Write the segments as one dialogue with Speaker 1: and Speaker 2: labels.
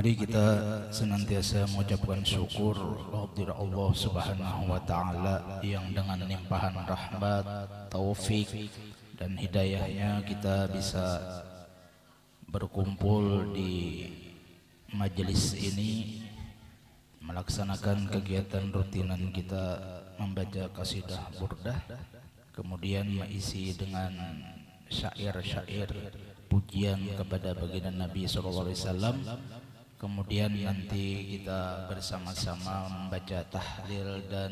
Speaker 1: Mari kita senantiasa mengucapkan syukur kepada Allah Subhanahu wa taala yang dengan limpahan rahmat, taufik dan hidayahnya kita bisa berkumpul di majelis ini melaksanakan kegiatan rutinan kita membaca qasidah burdah, kemudian mengisi dengan syair-syair pujian kepada baginda Nabi SAW. Kemudian nanti kita bersama-sama membaca tahlil dan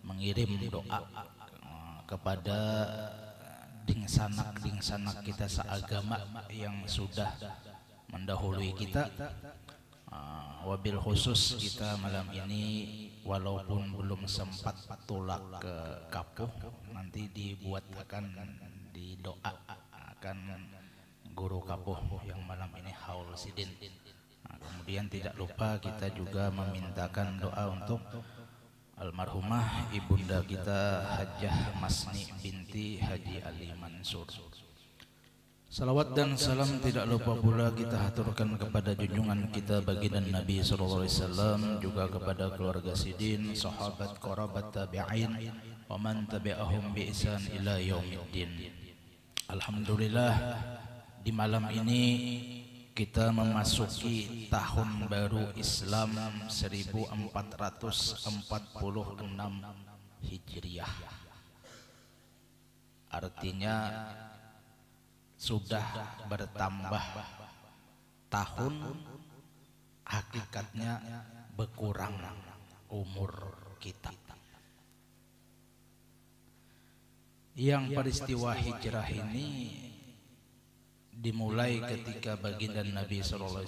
Speaker 1: mengirim doa kepada dingsanak kita seagama yang sudah mendahului kita. Wabil khusus kita malam ini walaupun belum sempat tulak ke Kapuh, nanti dibuat akan didoa akan guru Kapuh yang malam ini haul sidin. Kemudian tidak lupa kita juga memintakan doa untuk almarhumah ibunda kita Hajjah Masni binti Haji Ali Mansur. Salawat dan salam tidak lupa pula kita haturkan kepada junjungan kita baginda Nabi SAW, juga kepada keluarga sidin, sahabat, qarabat, tabi'in, wa man tabi'ahum bi ihsan ila yaumiddin. Alhamdulillah, di malam ini kita memasuki tahun baru Islam 1446 Hijriah. Artinya sudah bertambah tahun, hakikatnya berkurang umur kita. Yang peristiwa hijrah ini dimulai ketika baginda Nabi SAW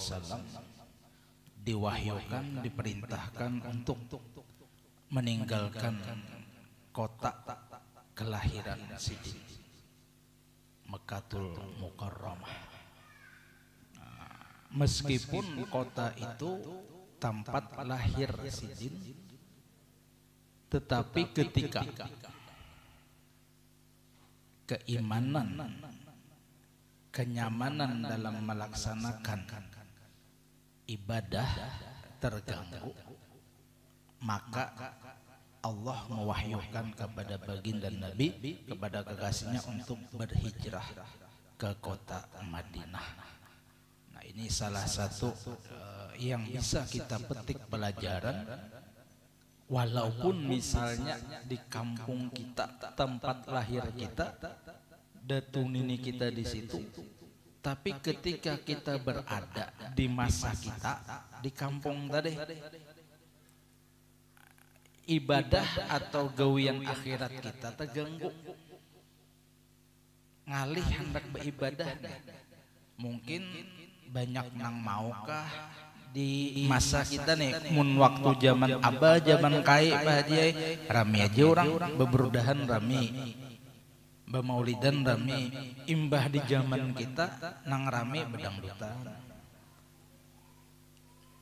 Speaker 1: diwahyukan, diperintahkan untuk meninggalkan kota kelahiran sidin, Mekkatul Mukarramah. Meskipun kota itu tempat lahir sidin, tetapi ketika keimanan, kenyamanan dalam melaksanakan ibadah terganggu, maka Allah mewahyukan kepada baginda Nabi, kepada kekasihnya untuk berhijrah ke kota Madinah. Nah, ini salah satu yang bisa kita petik pelajaran. Walaupun misalnya di kampung kita, tempat lahir kita, datunini kita di situ, tapi ketika kita berada di masa kita di kampung tadi, ibadah atau gawian akhirat kita terganggu, ngalih hendak beribadah. Mungkin banyak nang maukah di masa kita nih, mun waktu zaman abah, zaman kai, Pak Haji, rame aja orang beberudahan rame, bemaulidan rame. Imbah di zaman kita nang rame bedangdutan,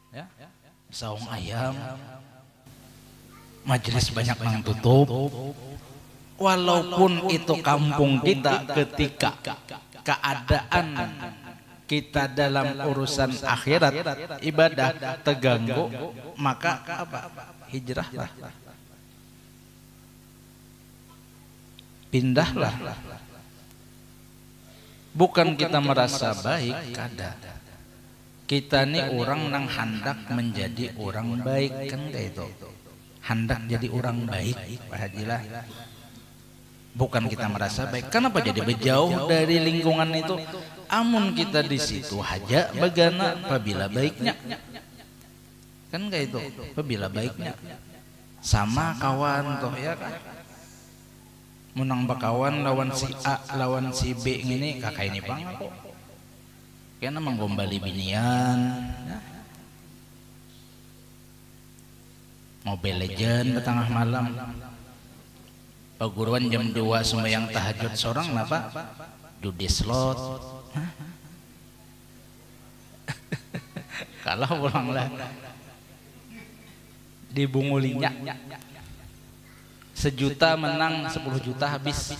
Speaker 1: ya, saung ayam, majelis banyak nang tutup. Walaupun itu kampung kita, ketika keadaan kita dalam urusan akhirat, ibadah terganggu, maka apa? Hijrahlah, pindahlah. Bukan kita merasa baik, kada. Kita nih orang nang hendak menjadi orang baik, kan kayak itu. Hendak jadi orang baik, Pak Haji lah. Bukan kita merasa baik. Kenapa jadi berjauh dari lingkungan itu? Amun kita di situ haja bagana apabila baiknya, kan kayak itu, apabila baiknya sama kawan toh, ya kan, menang bakawan lawan si A lawan si B ini kakak ini bang kok kena menggombali binian, ya. Mobile Legend tengah malam, paguruan jam 2 sembahyang tahajud seorang kenapa judi slot. Kalau pulanglah dibungulinya 1 juta menang 10 juta habis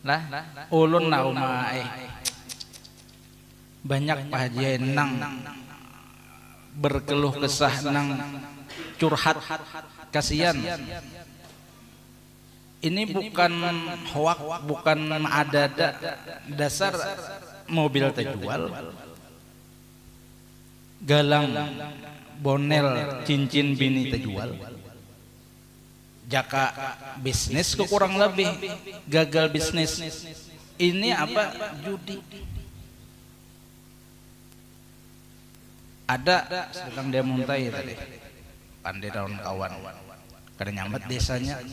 Speaker 1: lah ulun nauma banyak Pak Haji nang berkeluh kesah nang curhat kasihan. Ini bukan hoak, bukan ada dasar mobil terjual, galang bonel cincin bini terjual, jaka bisnis kurang lebih gagal bisnis. Ini apa? Judi. Ada sedang dia muntai tadi pandai daun kawan kada nyambat desanya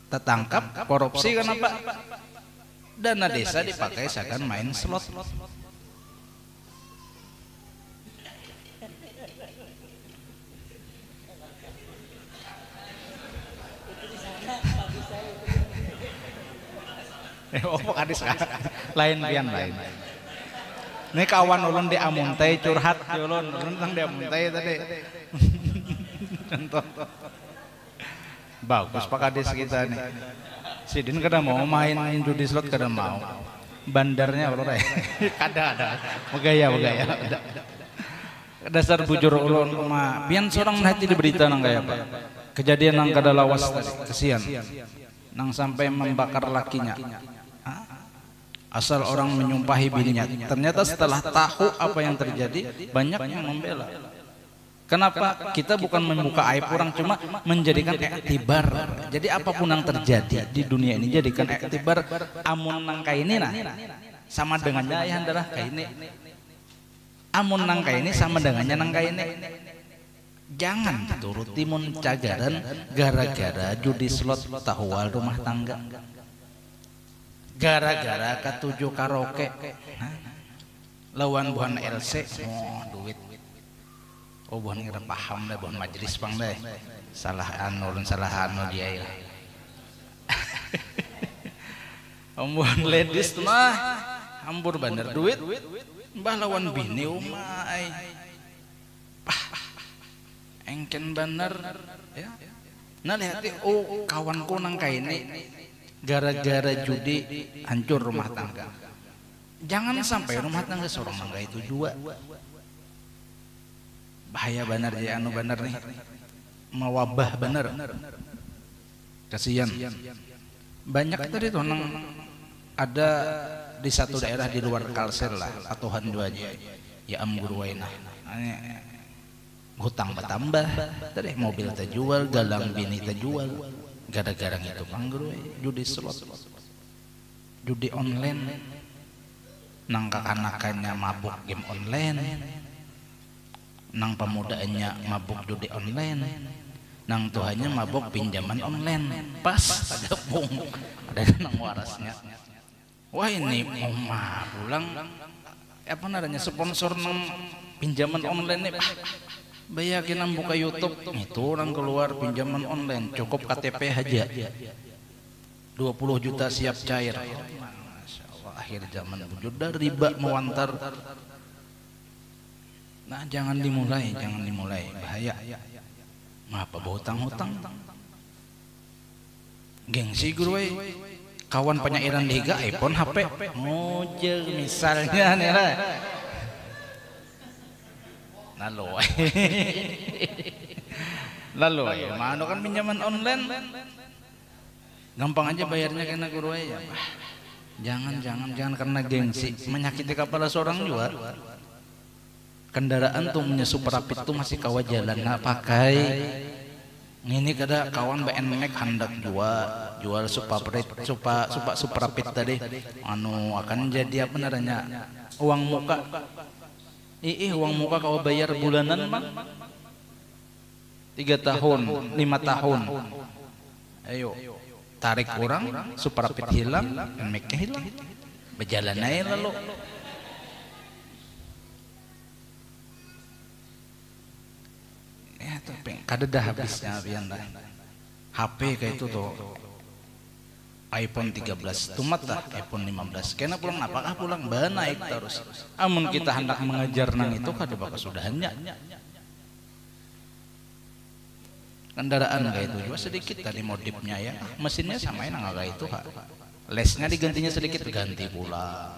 Speaker 1: tertangkap korupsi. Kenapa? Dana desa dipakai seakan main slot. Oh, kadis lain pian lain. Ini kawan ulun di amuntai curhat ulun tentang di amuntai tadi. Contoh. Bagus Pak Kadis kita nih. Sidin kada mau main judi slot, kada mau. Bandarnya ulun kada. Begaya. Dasar bujur ulun mah pian seorang hati di berita nang kaya Pak. Kejadian nang kada lawas tadi, kesian. Nang sampai membakar lakinya. Asal orang menyumpahi bininya. Ternyata setelah tahu apa yang terjadi, banyak yang membela. Kenapa? Kita bukan membuka aib orang, cuma menjadikan iktibar. Jadi apapun yang terjadi di dunia ini jadikan iktibar. Amun nang kaini nah sama dengannya ya adalah kaini. Amun nang kaini sama dengannya nang kaini. Jangan dituruti mun cagaran gara-gara judi slot tahwal rumah tangga. Gara-gara ketujuh karaoke lawan buhan LC duit. Oh buhan ngira paham deh, buhan majelis bang deh. Salah anu dia ya. Buhan ladies mah hampur bener duit. Mbah lawan bini umai. Engken bener ya. Nah lihat kawanku nang kaini gara-gara judi hancur rumah tangga. Jangan sampai rumah tangga seorang mangga itu jua. Bahaya benar ya anu benar nih. Mewabah benar. Kasihan. Banyak tadi tuh nang ada di satu daerah di luar Kalsel lah atau dua aja. Ya amgurwaina. Hutang bertambah, tadi mobil terjual, galang bini terjual. Gara-gara itu panggul judi slot, judi online, nang kakanakannya mabuk game online, nang pemudaannya mabuk judi online, nang tuhannya mabuk pinjaman online. Pas ada pung, ada nang warasnya. Wah ini omah pulang, apa namanya sponsor nang pinjaman online nih. Bayakin ang buka YouTube itu orang keluar pinjaman online cukup KTP aja 20 juta siap cair. Masya Allah, akhir zaman sudah riba mewantar. Nah jangan dimulai bahaya. Ngapa hutang-hutang? Gengsi guru kawan penyairan liga iPhone HP ngojek misalnya nih lah. Lalu mana kan pinjaman online gampang aja bayarnya kena guru ya. Jangan karena gengsi menyakiti kepala seorang juga. Kendaraan tuh menyusup rapid tuh masih kawa jalan nggak pakai. Ini kada kawan BNMX hendak jual super rapid tadi. Anu akan jadi apa namanya uang muka. Uang muka kau bayar bulanan bang 3 tahun 5 tahun. Ayo tarik orang super rapid hilang, make hilang, berjalan aja lalu. Ya tapi kada dah habisnya pian dah. HP kayak itu tuh iPhone 13 tumat dah iPhone 15 kena pulang apakah pulang naik terus. Amun kita hendak mengejar nang itu kada bakal sudahannya. Kendaraan kayak itu juga sedikit tadi modifnya ya. Mesinnya samain nang kayak itu ha. Lesnya digantinya sedikit ganti pula.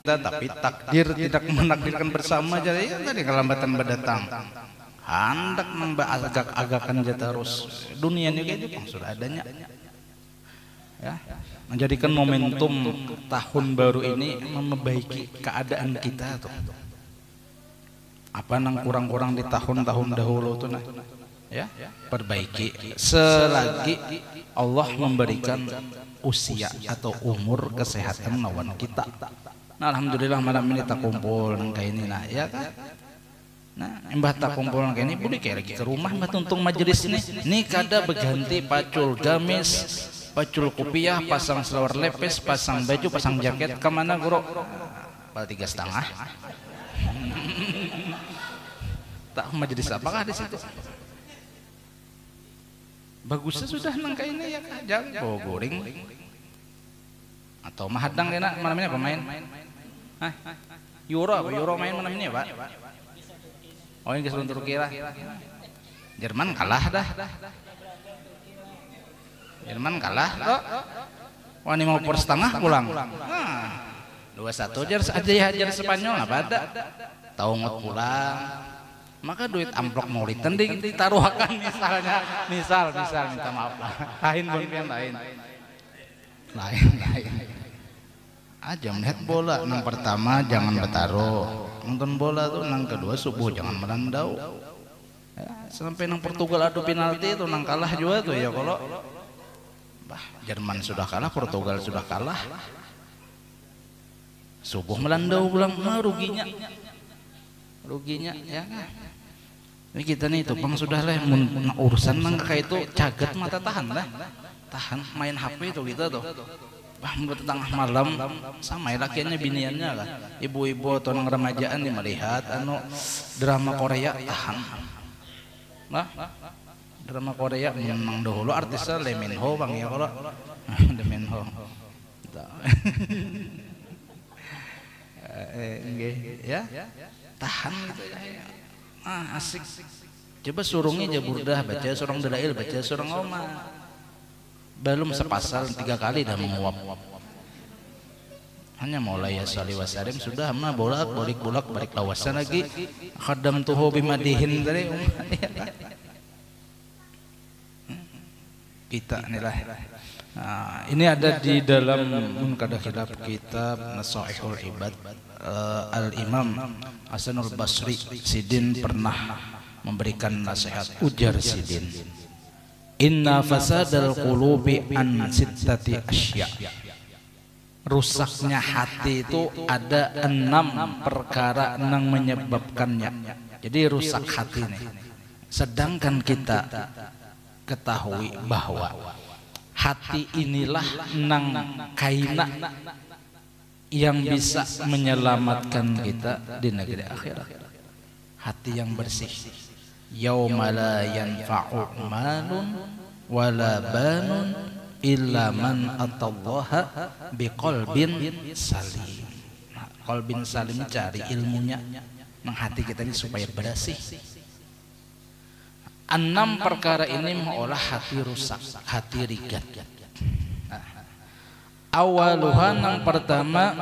Speaker 1: kita, tapi takdir tidak menakdirkan bersama. Jadi ya, tadi kelambatan berdatang. Hendak nambah agak-agakan aja terus. Dunia ini kayak Jepang sudah adanya. Ya, menjadikan momentum tahun baru ini memperbaiki keadaan kita tuh. Apa nang kurang-kurang di tahun-tahun dahulu tuh nah. Ya, perbaiki selagi Allah memberikan usia atau umur kesehatan lawan kita. Nah, alhamdulillah malam ini tak kumpul kayak ini nah, ya kan? Nah, mbah tak kumpul kayak ini, boleh kayak lagi ke rumah mbah tuntung majelis nih kada berganti pacul gamis, pacul kopiah, pasang selawar lepes, pasang baju, pasang jaket, kemana guru? Pal 3,5. Tak majelis apakah di situ? Bagusnya sudah nang kayak ini ya kah? Jangan bawa goreng atau mahadang enak malam ini apa main? Hah? Euro apa? Euro main malam ini ya Pak? Oh ini keseluruhan Turki lah. Jerman kalah dah. Jerman kalah. Wah ini mau per setengah pulang. Nah, 2-1 aja Spanyol apa ada? Tahu ngot pulang. Maka duit amplop maulid tending ditaruhkan misal minta maaf lah. Lain. Aja melihat bola nang pertama jangan bertaruh. Nonton bola tuh nang kedua subuh jangan merandau. Ya, sampai nang Portugal adu penalti itu nang kalah juga tuh ya kalau Jerman sudah kalah, Portugal sudah kalah. Subuh melandau pulang, ruginya ya. Ini kita nih itu bang sudah lah urusan nang kayak itu caget mata tahan main HP itu kita tuh. Bang tengah malam sama lakiannya biniannya lah, ibu-ibu atau nang remajaan nih melihat drama Korea tahan. Nah, drama Korea memang dahulu artisnya Lee Min Ho bang ya kalau Lee Min Ho. Ya tahan gitu ya. Asik. Coba surungnya aja burdah baca, surung dalail baca, surung oma. Belum sepasal 3 kali dah menguap. Hanya mulai ya salih wasalim sudah mah bolak balik lawasan lagi. Khadam tuhu bimadihin tadi. Kita inilah. Nah, ini ada di dalam Munkadah Khilaf kitab Nasaihul Ibad. Al-Imam Hasanul Basri Sidin pernah memberikan nasihat, ujar Sidin, inna fasadal qulubi an sittati asya. Rusaknya hati itu ada 6 perkara yang menyebabkannya. Jadi rusak hati nih. Sedangkan kita ketahui bahwa hati inilah nang kaina yang bisa menyelamatkan kita di negeri akhirat. Hati yang bersih. Yauma la yanfa'u malun wala banun illa man atallaha biqalbin salim. Nah, qalbin salim cari ilmunya nang hati kita ini supaya bersih. 6 perkara ini mengolah hati rusak, hati rigat. Awaluhan yang pertama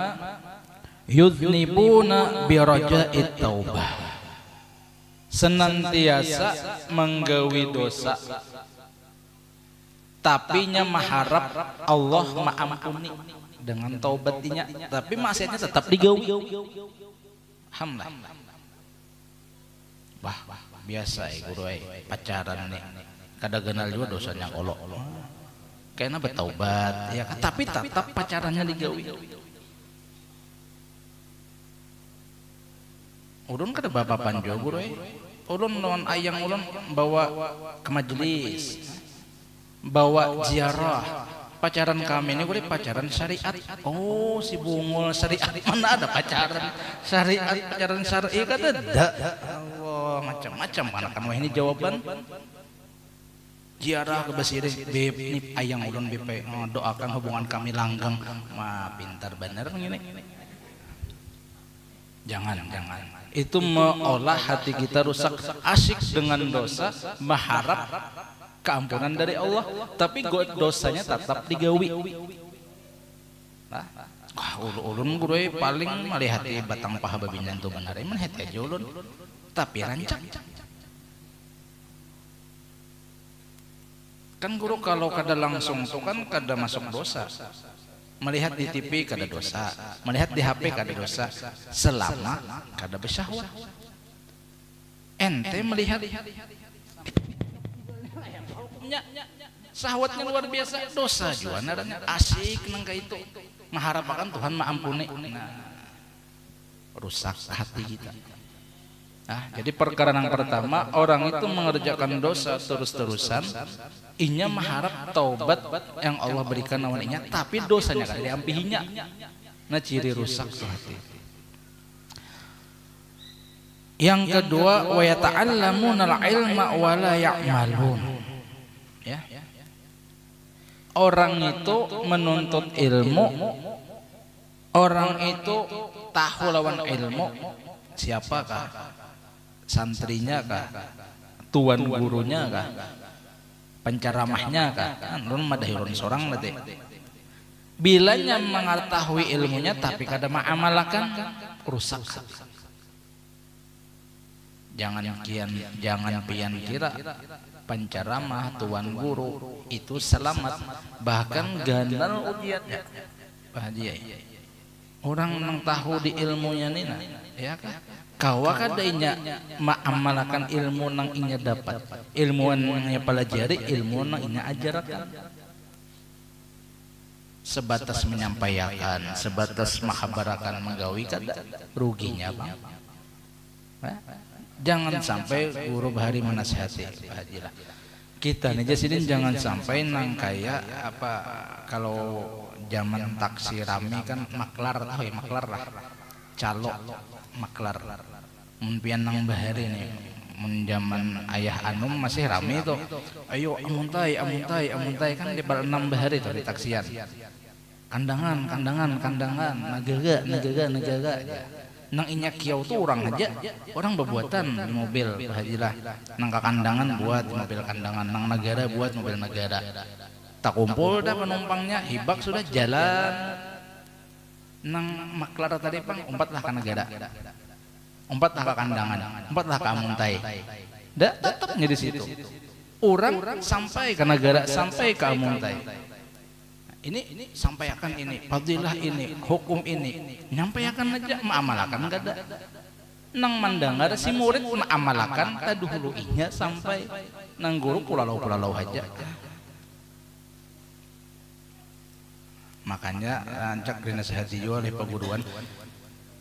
Speaker 1: yudhnibuna biraja'it taubah, senantiasa menggawi dosa tapinya mengharap Allah mengampuni dengan taubatnya, tapi maksiatnya tetap digawi. Alhamdulillah. Biasa guru pacaran nih kada kenal juga dosanya kolok. Kayaknya bertaubat ya, tapi tetap pacarannya digawi. Ulun kada bapak panjo guru ulun lawan ayang ulun bawa ke majelis, bawa ziarah. Pacaran kami ini boleh pacaran syariat. Oh si bungul syariat, mana ada pacaran syariat, pacaran syar'i kada ada. Allah macam-macam kan ini jawaban. Ziarah ke Basiri, beb ini ayang ulun BP, doakan hubungan kami langgeng. Wah pintar bener begini. Jangan. Itu meolah hati kita rusak, asyik dengan dosa, mengharap keampunan dari Allah, tapi dosanya tetap digawi. Nah, Wah, ulun guru paling melihat batang paha babinyan tuh benar emang hati aja ulun tapi rancak kan guru kalau kada langsung tuh kan kada masuk dosa. Melihat di TV kada dosa, melihat di HP kada dosa selama kada bersyahwat. Ente melihat syahwatnya luar biasa dosa juga naranya asik nangka itu mengharapkan Tuhan maampuni rusak hati kita. Jadi perkara yang pertama orang itu mengerjakan dosa terus-terusan inya mengharap taubat yang Allah berikan awalnya tapi dosanya kada diampihinya nah ciri rusak hati. Yang kedua wa yata'allamuna al-ilma wa la ya'malun ya. Orang itu menuntut ilmu, orang itu tahu lawan ilmu siapakah? Santrinya kah? Tuan gurunya kah? Penceramahnya kah? Kan ulun madahirun sorang nanti. Bilanya mengetahui ilmunya tapi kada mengamalkan rusak. Jangan pian kira penceramah tuan guru itu selamat bahkan ganal ujiannya. Bahagia. Orang yang tahu di ilmunya nina ya kan? Kawa kada inya maamalkan ilmu nang inya dapat ilmu nang inya pelajari ilmu nang inya ajarkan sebatas menyampaikan sebatas menghabarakan menggawi kada ruginya bang. Jangan sampai guru bahari menasihati bahagilah kita nih jadi jangan sampai nang kayak apa kalau zaman taksi rame kan maklar tahu ya maklar lah calo maklar mumpian nang bahari nih menjaman ayah Anum masih rame itu ayo amuntai kan di bal 6 bahari tuh di taksian kandangan negaga nang inya kiau tuh orang aja orang berbuatan di mobil bahagilah nang kandangan buat mobil kandangan nang negara buat mobil negara tak kumpul dah penumpangnya hibak sudah jalan nang maklar tadi pang umpatlah ke negara umpatlah ke kandangan umpatlah ke amuntai dah tetapnya di situ orang sampai ke negara sampai ke amuntai ini sampaikan ini fadilah ini hukum ini nyampaikan aja maamalkan kada nang mandangar si murid maamalkan taduhuluinya sampai nang guru pulalau aja. Makanya rancak dinasihati juga oleh peguruan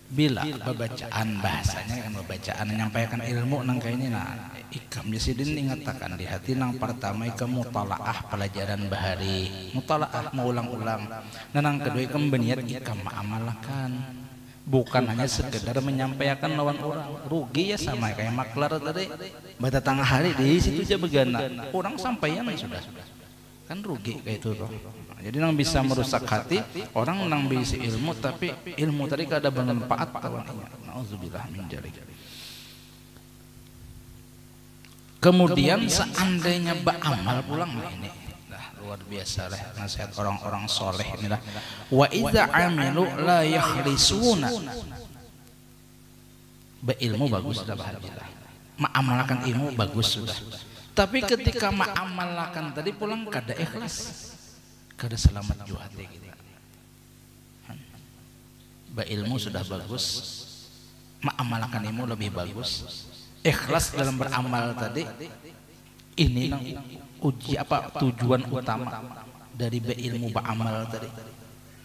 Speaker 1: bila pembacaan bahasanya kan pembacaan menyampaikan ilmu nang kayak ini nah ikam jasidin ingatakan di hati nang pertama ikam mutalaah pelajaran bahari mutalaah mengulang-ulang nah nang kedua ikam berniat ikam mengamalkan bukan hanya sekedar menyampaikan lawan orang rugi ya sama kayak maklar tadi bata tengah hari di situ aja begana orang sampaian sudah kan rugi kayak itu tuh. Jadi nang bisa merusak hati orang nang bisa ilmu tapi ilmu tadi kada bermanfaat kawannya. Nauzubillah min dzalik. Kemudian seandainya beramal pulang ini luar biasa lah nasihat orang-orang soleh inilah wa idza amilu la yakhlisuna berilmu bagus sudah bahagia mengamalkan ilmu bagus sudah tapi ketika mengamalkan tadi pulang kada ikhlas kada selamat juga hati kita berilmu sudah bagus mengamalkan ilmu lebih bagus ikhlas dalam beramal tadi ini nang uji apa tujuan utama dari berilmu beramal tadi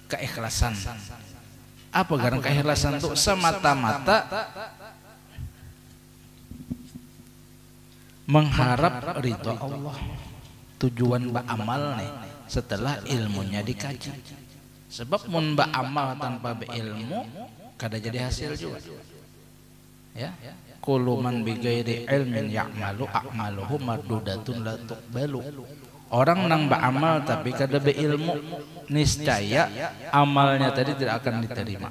Speaker 1: keikhlasan apa garang keikhlasan itu semata-mata mengharap ridha Allah tujuan beramal nih setelah ilmunya dikaji sebab mun beramal tanpa berilmu kada jadi hasil juga ya kullu man bighairi ilmin ya'malu a'maluhu mardudatun la tuqbalu. Orang nang beramal tapi kada beilmu niscaya amalnya tadi tidak akan diterima.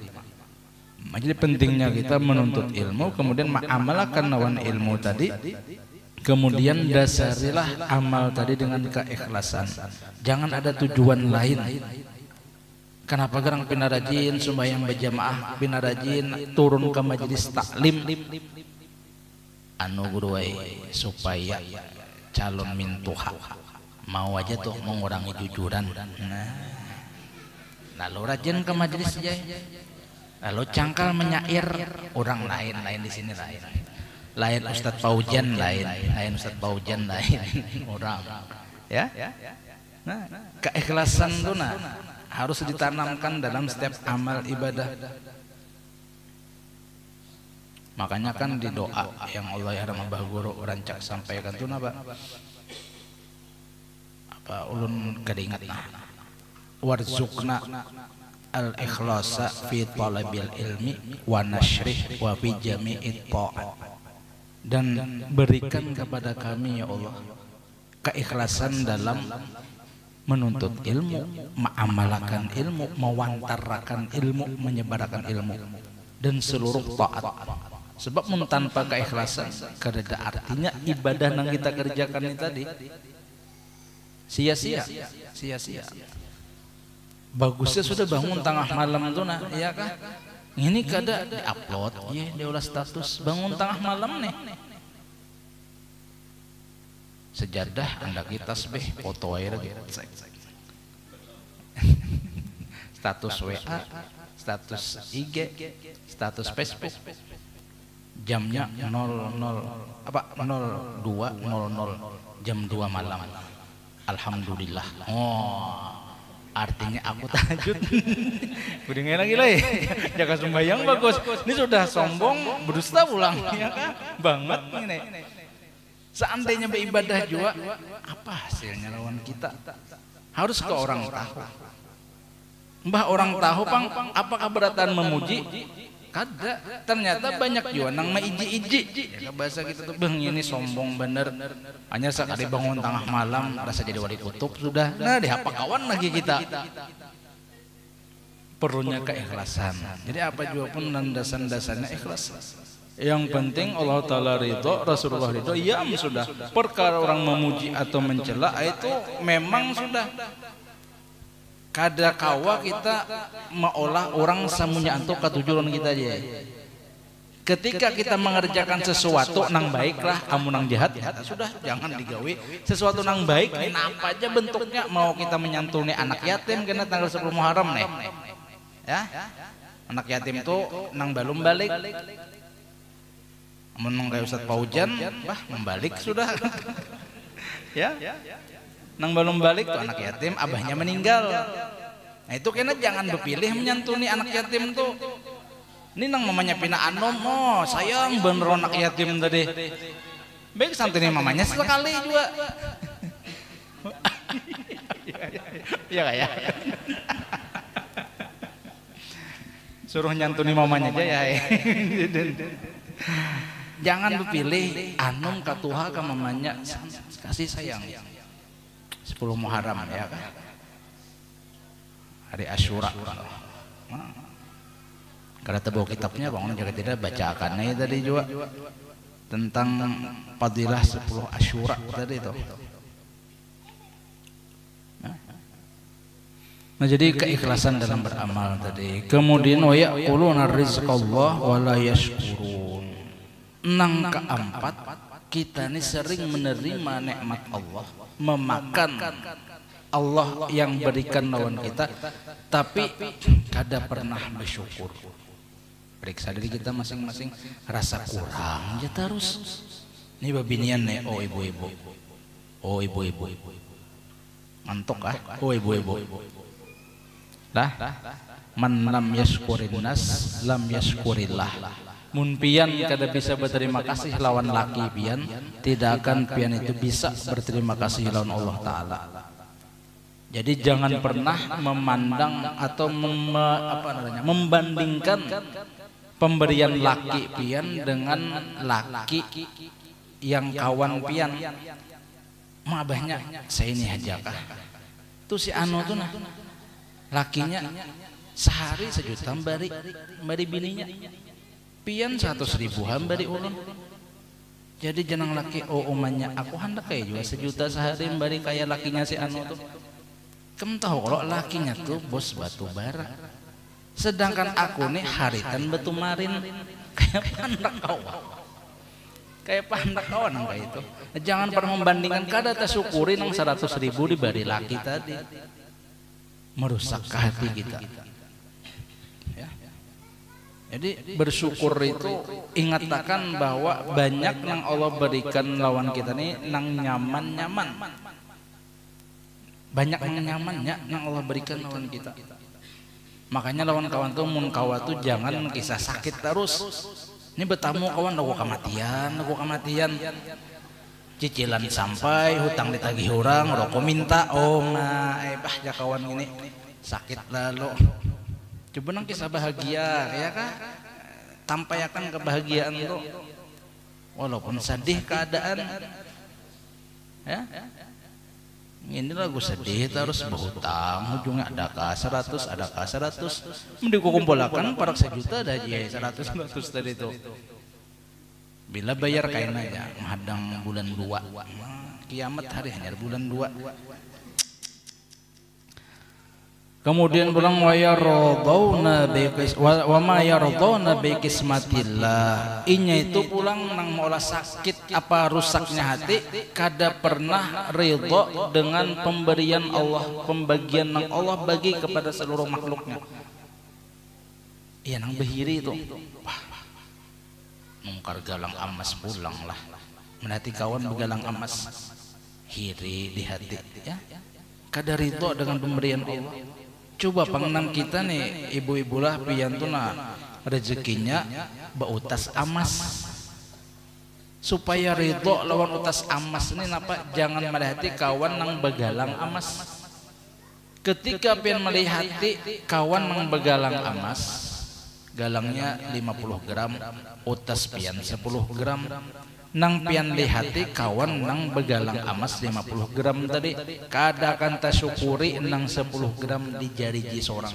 Speaker 1: Jadi pentingnya kita menuntut ilmu kemudian mengamalkan lawan ilmu tadi kemudian dasarilah amal tadi dengan keikhlasan. Jangan ada tujuan lain. Kenapa gerang pina rajin sembahyang berjamaah, pina rajin turun ke majelis taklim anu guru supaya calon mintuha mau aja tuh mengurangi jujuran. Lalu rajin ke majelis aja, lalu cangkal menyair orang lain di sini lain Ustadz Paujan lain Ustadz Paujan lain orang ya. Nah, keikhlasan tuh harus ditanamkan dalam setiap amal ibadah. Makanya kan di doa yang Allah ya Mbah Guru rancak sampaikan tuh apa ulun keringat warzuqna al ikhlasa fi talabil ilmi wa nashrih wa fi jami'it ta'at, dan berikan kepada kami ya Allah keikhlasan dalam menuntut ilmu, mengamalkan ilmu, mewantarkan ilmu, menyebarkan ilmu dan seluruh taat. Sebab tanpa keikhlasan kerja artinya ibadah yang kita kerjakan ini tadi sia-sia. Bagusnya sudah bangun tengah malam tuh iya kah? Ini kada di-upload, ya diolah status bangun tengah malam nih. Sejadah anda kita tasbih foto air gitu. Status WA, status IG, status Facebook. Jamnya 02:00 jam 2 malam. Alhamdulillah. Artinya aku tahajud. Kudengar lagi lah ya. Jaga sembahyang bagus. Ini sudah sombong, berdusta pulang. Ya kan? Banget ini. Seandainya beribadah juga, apa hasilnya lawan kita? Harus ke orang tahu. Mbah orang tahu pang, apakah beratan memuji? Kada. Ternyata banyak juga nang maiji-iji. Ya, bahasa kita tuh bang ini sombong bener. Hanya sekali bangun tengah malam rasa jadi wali kutub sudah. Nah, dihapa kawan lagi kita. Perlunya keikhlasan. Jadi apa juga pun landasan-dasarnya ikhlas. Yang penting Allah Ta'ala ridho, Rasulullah ridho, ya sudah. Perkara orang memuji atau mencela itu memang sudah. Kada kawa kita maolah orang samunya antuk katujuran kita aja. Ketika kita mengerjakan sesuatu nang baik lah, amun nang jahat ya sudah jangan digawe. Sesuatu nang baik, apa aja bentuknya, mau kita menyantuni anak yatim kena tanggal 10 Muharram nih. Ya. Anak yatim tuh nang balum balik. Amun kayak Ustadz Paujan, membalik sudah. Ya. Nang belum balik tuh anak yatim abahnya meninggal. Nah itu kena jangan berpilih menyantuni anak yatim tuh. Ini nang mamanya pina anom, sayang bener anak yatim tadi. Baik santuni mamanya sekali juga. Iya kayak. Suruh nyantuni mamanya aja ya. Jangan berpilih anom katuha ke mamanya, kasih sayang. 10 Muharram ya kan, hari Asyura. Karena tebau kitabnya bangun jaga tidak baca akannya tadi juga tentang fadilah 10 Asyura tadi itu. Nah jadi keikhlasan dalam beramal tadi. Kemudian wa yaquluna rizqallah wa la yashkurun. Nang keempat, kita ini sering menerima nikmat Allah, memakan Allah yang berikan lawan kita, tapi kada pernah bersyukur. Periksa diri kita masing-masing, rasa kurang ya terus. Ini babinian nih, oh ibu-ibu, ngantuk ah, oh ibu-ibu. Lah, man lam yashkurin nas, lam yashkurillah. Mun pian kada bisa berterima kasih lawan laki pian, tidak akan pian itu bisa berterima kasih lawan Allah Ta'ala. Jadi jangan pernah memandang atau membandingkan pemberian laki pian dengan laki yang kawan pian. Mabahnya saya ini aja kah? Tuh si Anu tuh nah, lakinya sehari 1 juta bari bininya. Pian 100.000 hambari ulun. Jadi jenang laki omanya aku hendak kayak juga 1 juta sehari bari kayak lakinya si Anu tuh. Kamu tahu kalau lakinya tuh bos batu bara, sedangkan aku nih haritan batu marin. Kayak pandak kawan kayak itu. Jangan pernah membandingkan kada tersyukuri nang 100.000 diberi laki tadi, merusak hati kita ya. Jadi bersyukur itu ingatakan bahwa banyak yang Allah berikan lawan kita nih nang nyaman, banyak yang nyamannya yang Allah berikan lawan kita. Makanya lawan kawan tuh mun kawan tuh jangan kisah sakit terus. Ini bertamu kawan aku kematian, cicilan sampai, hutang ditagih orang, rokok minta, ya kawan ini sakit lalu. Coba nang kisah bahagia, ya kah? Tampayakan kebahagiaan tuh, walaupun sedih keadaan, ya. Ini lagu sedih terus berhutang, ujungnya ada ka 100, mending kumpulkan para 1 juta dah aja 100 tadi itu. Bila bayar kain aja, menghadang bulan 2, kiamat hari hanya bulan 2. Kemudian pulang wa ma yardawna bi qismatillah. Inya itu pulang nang mola sakit apa rusaknya hati kada pernah ridho dengan pemberian Allah, pembagian nang Allah bagi kepada seluruh makhluknya. Iya nang behiri itu. Wah, nungkar galang emas pulang lah. Menati kawan begalang emas hiri di hati ya. Kada ridho dengan pemberian Allah. Coba pengenang kita nih ibu-ibu lah piyantuna rezekinya bautas amas, supaya ridho lawan utas amas ini napa jangan melihati kawan nang begalang amas. Ketika pian melihati kawan nang begalang amas, galangnya 50 gram, utas pian 10 gram, nang pian lihati kawan nang begalang emas 50 gram tadi kada akan tasyukuri nang 10 gram di jari seorang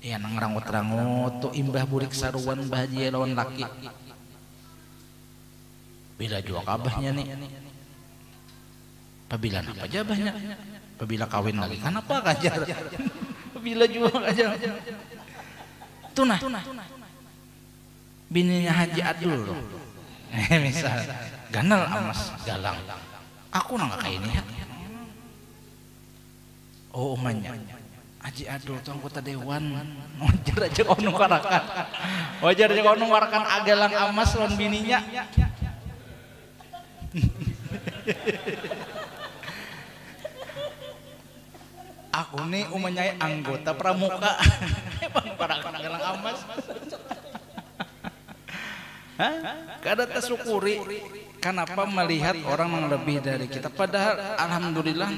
Speaker 1: ya nang rangut-rangut tuh imbah burik saruan bahagia lawan laki bila jua kabahnya nih pabila apa jabahnya pabila kawin lagi kan apa kajar pabila jua aja tunah bininya Haji Adul loh. Misal ganal amas galang aku nang kayak ini oh umanya Haji Adul tuh anggota dewan wajar aja kau nungkarakan agalang amas lawan bininya aku nih umanya anggota pramuka nungkarakan agalang amas. Kada tersyukuri kenapa melihat orang yang lebih dari kita, padahal alhamdulillah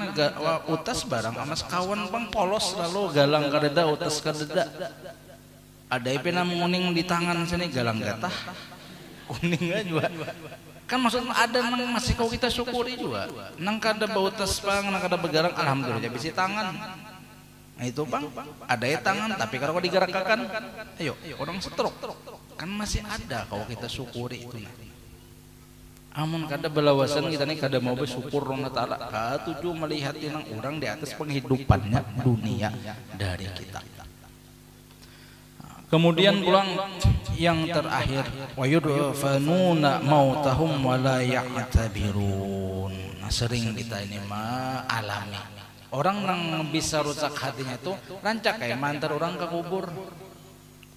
Speaker 1: utas barang amas kawan bang polos lalu galang kadeda utas kadeda ada ipena menguning di tangan sini galang gatah kuning juga kan maksudnya ada nang masih kau kita syukuri juga nang kada bautas bang nang kada begalang alhamdulillah bisa tangan. Nah itu bang ada tangan tapi kalau digerakkan ayo orang stroke kan masih ada kalau kita syukuri itu. Amun kada belawasan kita nih kada mau bersyukur Allah Ta'ala katuju melihat nang orang di atas penghidupannya dunia dari kita. Kemudian pulang yang terakhir wa yudfanuna mautahum wa la ya'tabirun. Nah, sering kita ini mah alami orang yang bisa rusak hatinya tuh rancak kayak mantar orang ke kubur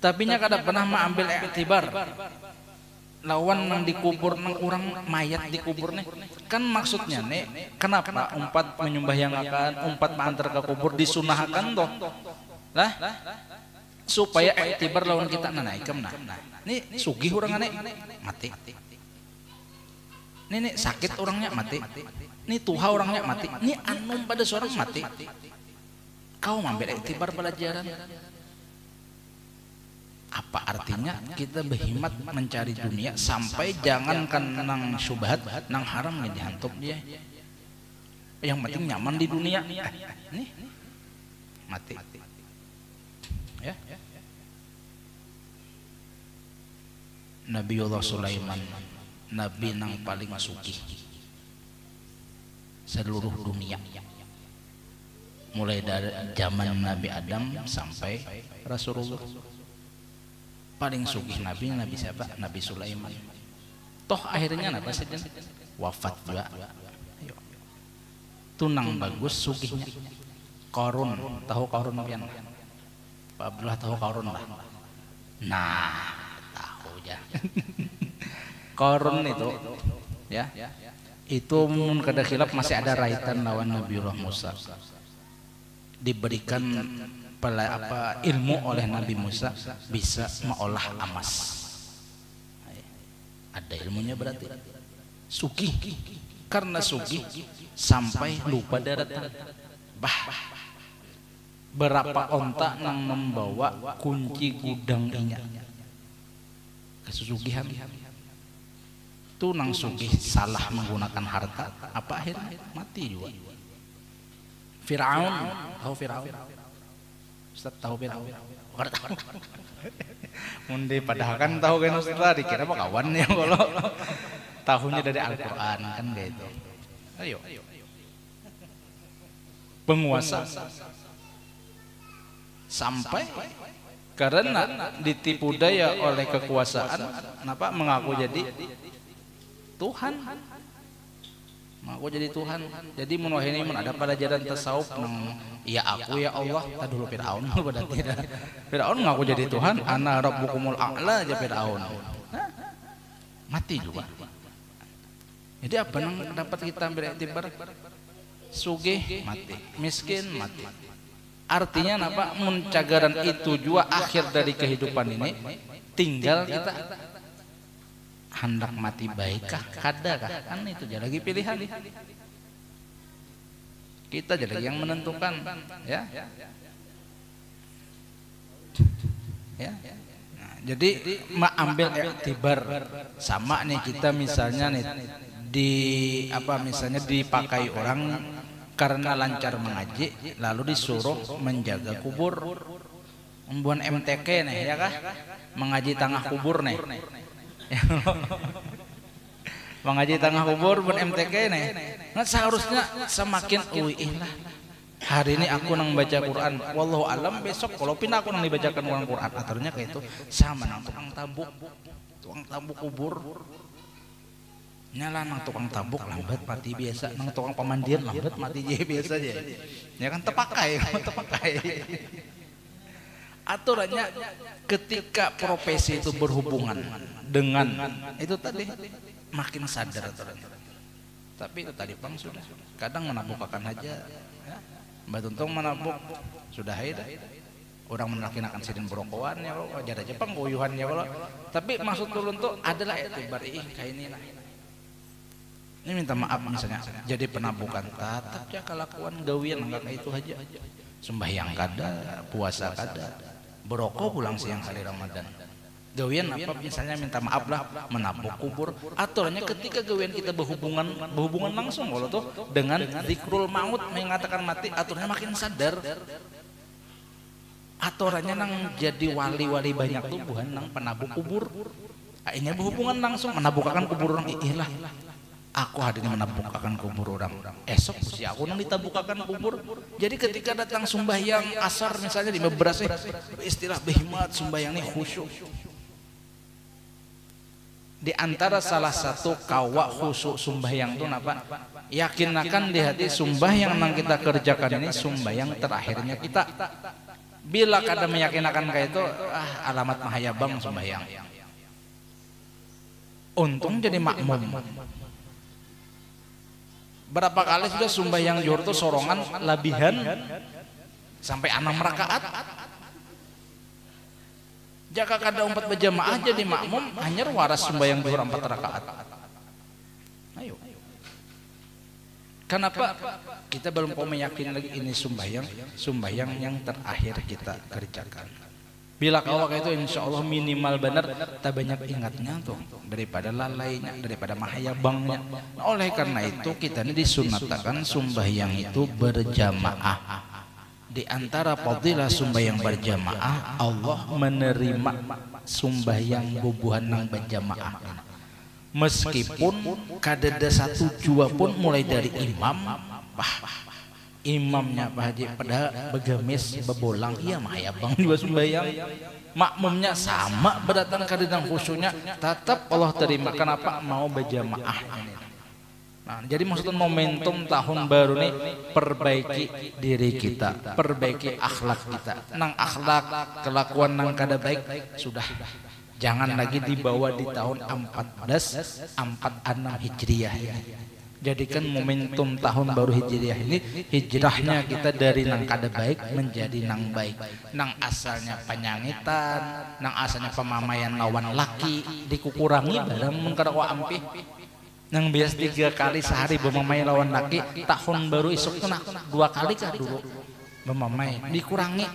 Speaker 1: tapi nya kada pernah mengambil iktibar lawan nang dikubur nang kurang mayat dikubur nih kan maksudnya nih kenapa umpat menyembahyangakan umpat mantar ke kubur disunahkan toh lah supaya iktibar lawan kita naikam nah ini sugih orang ane mati ini sakit orangnya mati ini tuha orangnya mati ini anum pada seorang mati kau mengambil iktibar pelajaran. Apa artinya kita berhimat mencari dunia sampai jangankan nang syubhat nang haram yang dihantuk dia yang penting nyaman di dunia nih mati ya. Nabiullah Sulaiman nabi nang paling suki seluruh dunia, mulai dari zaman Nabi Adam sampai Rasulullah. Paling sugih Nabi siapa? Nabi Sulaiman. Toh akhirnya apa sih? Wafat juga. Tunang bagus sugihnya. Qarun, tahu Qarun pian? Pak Abdullah tahu Qarun lah. Nah, tahu ya. Qarun itu ya. Itu mun kada khilaf masih ada raitan lawan Nabiullah Musa. Diberikan ilmu oleh Nabi Musa bisa mengolah emas. Ada ilmunya berarti. Sugih. Karena sugih sampai lupa daratan. Berapa onta yang membawa kunci gudang inya. Kesugihan. Itu nang sugih salah menggunakan harta, apa akhirnya mati juga. Firaun, tahu Firaun? Ustaz tahu Firaun? Mundi padahal kan tahu kan Ustaz, dikira apa kawan ya kalau tahunya dari Al-Qur'an kan gitu. Ayo. Penguasa sampai karena ditipu daya oleh kekuasaan, kenapa mengaku jadi Tuhan, mengaku jadi Tuhan. Jadi menwahini ada pelajaran tasawuf nang ya aku ya Allah. Tadi dulu Firaun berarti Firaun mengaku jadi Tuhan, ana rabbukumul a'la aja Firaun. Mati juga. Jadi apa yang dapat kita ambil iktibar? Sugih mati, miskin mati. Artinya apa? Mencagaran itu juga akhir dari kehidupan ini. Tinggal kita hendak mati baikkah, kadakah? Kan itu jadi lagi pilihan. Kita jadi yang menentukan, ya. Ya. Nah, jadi ambil iktibar sama nih kita misalnya nih misalnya dipakai orang karena lancar mengaji lalu disuruh menjaga kubur, membuat MTK nih ya kah, mengaji tengah kubur nih. Mengaji tengah kubur buat MTK nih. Nah, seharusnya semakin lah. Hari ini aku nang baca Quran, wallahu alam besok kalau pindah aku nang dibacakan Quran aturnya kayak itu sama nang tukang tabuk kubur. Nyala nang tukang tabuk lambat mati biasa, nang tukang pemandian lambat mati biasa aja. Ya kan terpakai. Aturannya ketika profesi itu berhubungan dengan itu tadi makin sadar aturannya. Tapi itu tadi Bang sudah kadang menabukakan aja ya. Mbak Tuntung menabuk sudah dah. Orang menakinakan sidin berokoan ya kalau wajar aja Bang goyuhan ya kalau. Tapi maksud turun tuh adalah itibar kayak ini lah. Ini minta maaf misalnya jadi penabukan tatap ya kelakuan gawian enggak kayak itu aja. Sembahyang kada, puasa kada, berokok pulang siang hari Ramadan. Gawian apa misalnya minta maaf lah menabuk kubur. Aturannya ketika gawian kita berhubungan langsung kalau tuh dengan zikrul maut mengatakan mati, aturannya makin sadar. Aturannya nang jadi wali-wali banyak tuh bukan nang penabuk kubur. Ini berhubungan langsung menabukakan kubur orang ilah. Aku hari ini menabukakan kubur orang. Esok si aku nang ditabukakan kubur. Jadi ketika datang sembahyang asar misalnya di beberapa istilah behimat sembahyang ini khusyuk. Di antara salah satu kawak khusyuk sembahyang itu apa? Yakinkan di hati sembahyang yang kita kerjakan ini sembahyang terakhirnya kita. Bila kada meyakinkan kayak itu alamat mahayabang sembahyang. Untung jadi makmum. Berapa kali sudah sembahyang zuhur itu sorongan labihan sampai 6 rakaat. Jika kada umpat berjamaah jadi makmum hanya waras sembahyang zuhur 4 rakaat. Ayo. Kenapa kita belum meyakini lagi ini sembahyang yang terakhir kita kerjakan. Bila kau kayak itu insya Allah minimal benar tak banyak ingatnya tuh daripada lalainya, daripada mahayabangnya. Oleh karena itu kita ini disunatkan sembahyang itu berjamaah. Di antara fadilah sembahyang berjamaah Allah menerima sembahyang bubuhan yang berjamaah. meskipun kadada satu jua pun mulai dari imam imamnya Pak Haji pada begamis bebolang iya mah ya bang dua sembahyang makmumnya sama berdatang kadang khusyuknya tetap Allah terima. Kenapa? Mau berjamaah. Nah, jadi maksudnya momentum tahun baru ini perbaiki diri kita, perbaiki akhlak kita. Nang akhlak, kelakuan nang kada baik sudah. Jangan lagi dibawa di tahun 1446 Hijriah ini. Jadikan momentum tahun baru Hijriah ini hijrahnya kita dari nang kada baik menjadi nang baik. Nang asalnya penyangitan, nang asalnya pemamaian lawan laki dikukurangi barang mengkara wa ampih. Nang biasa 3 kali sehari bermamai lawan laki, tahun baru esok kena 2 kali kah dulu bermamai, dikurangi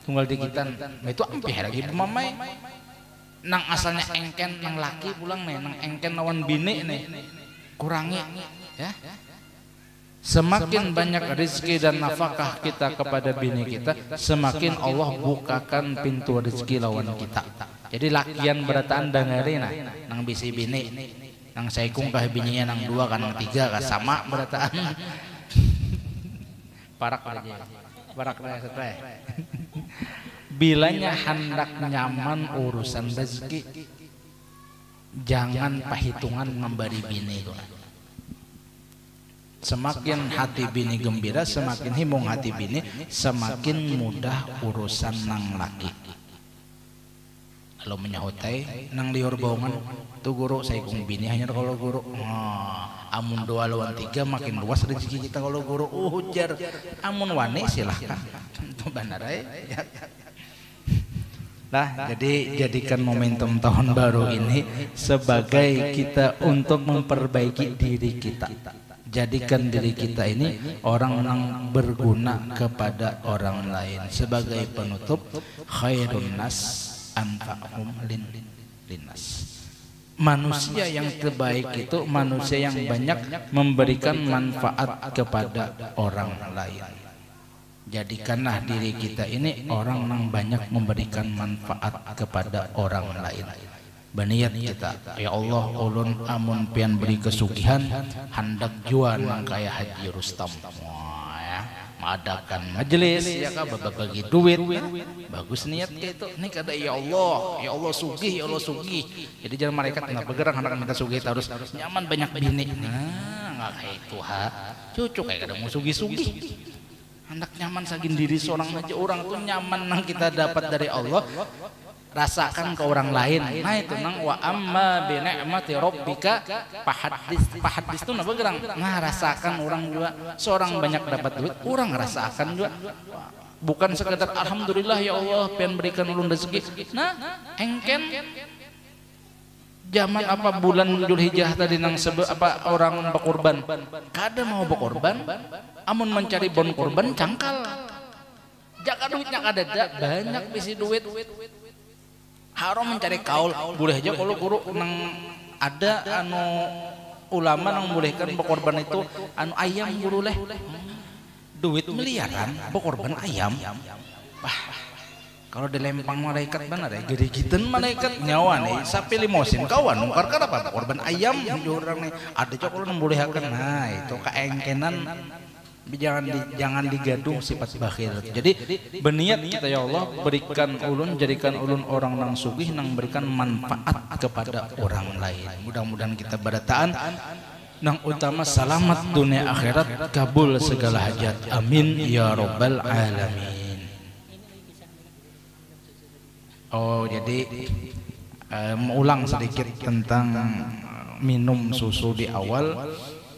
Speaker 1: tunggal dikitan. Nah, itu ampih lagi bermamai. Nang asalnya engken nang laki pulang nih, nang engken lawan bini nih, kurangi ya. Semakin banyak rezeki dan nafkah kita kepada bini kita, semakin Allah bukakan pintu rezeki lawan kita. Jadi lakian berataan dangari nah, nang bisi bini nang saikung kah bininya nang 2 kan nang 3 kah sama berataan parak setre. Bilanya hendak nyaman urusan rezeki, jangan perhitungan memberi bini itu. Semakin hati bini gembira, semakin himung hati bini, semakin mudah urusan nang laki. Kalau menyahutai nang liur baungan tuh guru saya kung bini hanya kalau guru amun 2 lawan 3 makin luas rezeki kita kalau guru ujar amun wani silahkan itu benar ya. Nah, jadi jadikan momentum tahun baru ini sebagai kita untuk memperbaiki diri kita. Jadikan diri kita ini orang yang berguna kepada orang lain. Sebagai penutup, khairun nas anfa'hum linnas. Manusia yang terbaik itu manusia yang banyak memberikan manfaat kepada orang lain. Jadikanlah diri kita ini orang yang banyak memberikan manfaat kepada orang lain. Berniat kita, ya Allah ulun amun pian beri kesugihan hendak jual nang kaya Haji Rustam. Wah ya, mengadakan majelis ya kah bagi duit. Bagus niat itu. Ini kada ya Allah sugih, ya Allah sugih. Jadi jangan malaikat nggak bergerak hendak minta sugih terus nyaman banyak bini. Nah, nggak kayak itu ha. Cucu kayak kada mau sugih-sugih. Hendak nyaman sagin diri seorang aja, orang tuh nyaman nang kita dapat dari Allah. Rasakan ke orang lain. Nah itu nang wa amma bi ni'mati rabbika pahaddis itu napa gerang. Nah rasakan orang juga seorang banyak dapat duit, orang rasakan juga. Bukan sekedar alhamdulillah ya Allah pian berikan ulun rezeki. Nah, engken zaman apa bulan Dzulhijjah tadi nang apa orang berkorban. Kada mau berkorban, amun mencari bon korban cangkal. Jaka duitnya kada banyak bisi duit. Haram mencari kaul, boleh aja kalau guru nang ada anu ulama nang bolehkan berkorban itu anu ayam guru leh. Duit miliaran berkorban ayam. Wah, kalau dilempang malaikat benar ya, gede giten malaikat nyawa nih, sapi limosin kawan nukar kan apa berkorban ayam orang nih. Ada juga kalau bolehkan, nah itu keengkenan. Jangan digaduh sifat bakhil. Jadi berniat kita ya Allah berikan ulun, jadikan ulun orang nang sugih nang berikan manfaat kepada orang lain. Mudah-mudahan kita berataan nang utama selamat dunia akhirat, kabul segala hajat. Amin ya rabbal alamin. Oh jadi mengulang sedikit tentang minum susu di awal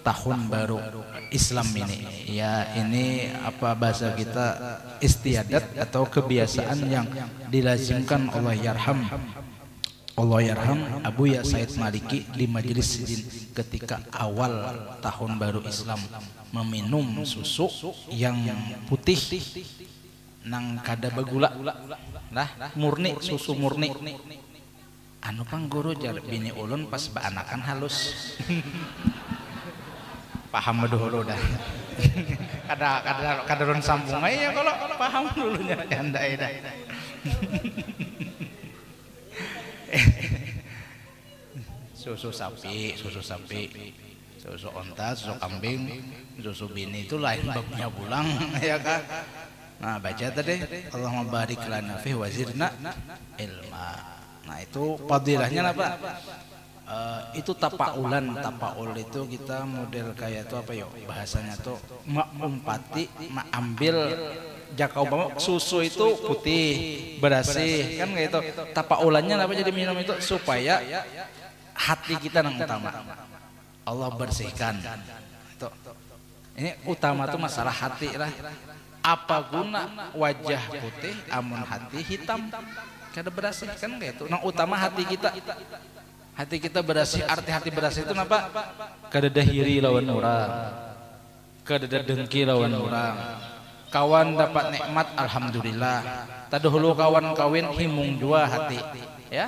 Speaker 1: tahun baru Islam ini. Ya ini apa bahasa kita istiadat atau kebiasaan yang dilazimkan Allah yarham Abu Ya Said Maliki di majelis ketika awal tahun baru Islam meminum susu yang putih nang kada bagula lah murni, susu murni. Anu pang guru jar bini ulun pas baanakan halus. Paham dulu dah. Kadang sambung aja kalau paham dulunya andai dah. susu sapi, susu onta, susu kambing, susu bini itu lain babnya pulang ya kan. Nah baca tadi Allahumma barik lana fi wazirna ilma. Nah itu fadilahnya apa? Itu tapaulan, tapaul itu kita model kayak itu apa yo bahasanya tuh umpati ambil jaka umpama susu itu putih bersih kan kayak itu tapaulannya apa jadi minum itu supaya hati kita yang utama Allah bersihkan itu ini utama tuh masalah hati lah. Apa guna wajah putih amun hati hitam kada bersih kan kayak itu. Nah utama hati kita. Hati kita bersih, arti hati bersih itu apa? Kadada hiri lawan orang, kadada dengki lawan orang. Kawan dapat nikmat, alhamdulillah. Tadahulu kawan kawin himung jua hati, ya.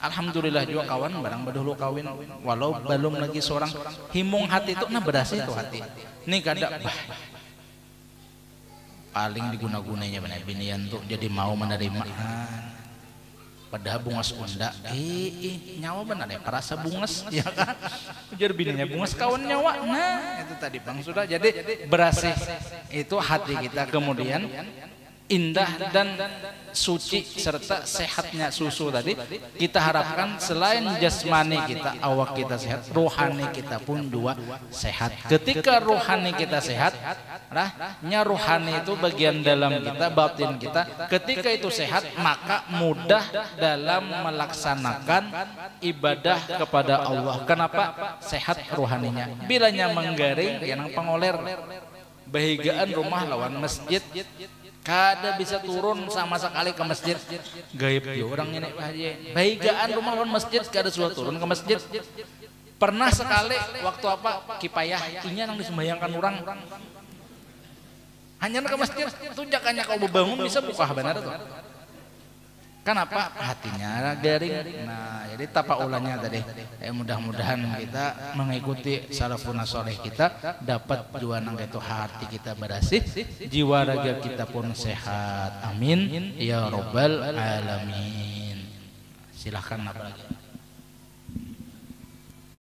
Speaker 1: Alhamdulillah juga kawan barang badahulu kawin, walau belum lagi seorang himung hati itu, nah bersih itu hati. Ini kada paling diguna-gunanya benar binian tuh jadi mau menerima. Padahal bungas unda nyawa benar ya perasa bungas ya kan ujar bininya bungas kawan nyawa. Nah itu tadi bang sudah jadi bersih itu hati kita kemudian indah dan suci serta sehatnya susu tadi kita harapkan selain jasmani kita awak kita sehat rohani kita pun dua sehat. Ketika rohani kita sehat nya rohani itu bagian dalam kita batin kita ketika itu sehat maka mudah dalam melaksanakan ibadah kepada Allah. Kenapa? Sehat rohaninya. Bilanya menggaring yang pangoler bahigaan rumah lawan masjid kada bisa turun sama sekali ke masjid gaib dia orang ini bahigaan rumah lawan masjid kada sudah turun ke masjid. Pernah sekali waktu apa kipayah inya yang disembayangkan orang hanya ke masjid tunjakannya kau bangun bisa buka benar tuh. Kenapa? Hatinya garing. Nah jadi tapaulannya tadi mudah-mudahan kita mengikuti salafun saleh kita dapat jualan itu hati kita bersih jiwa raga kita pun sehat amin ya robbal alamin. Silahkan apa lagi.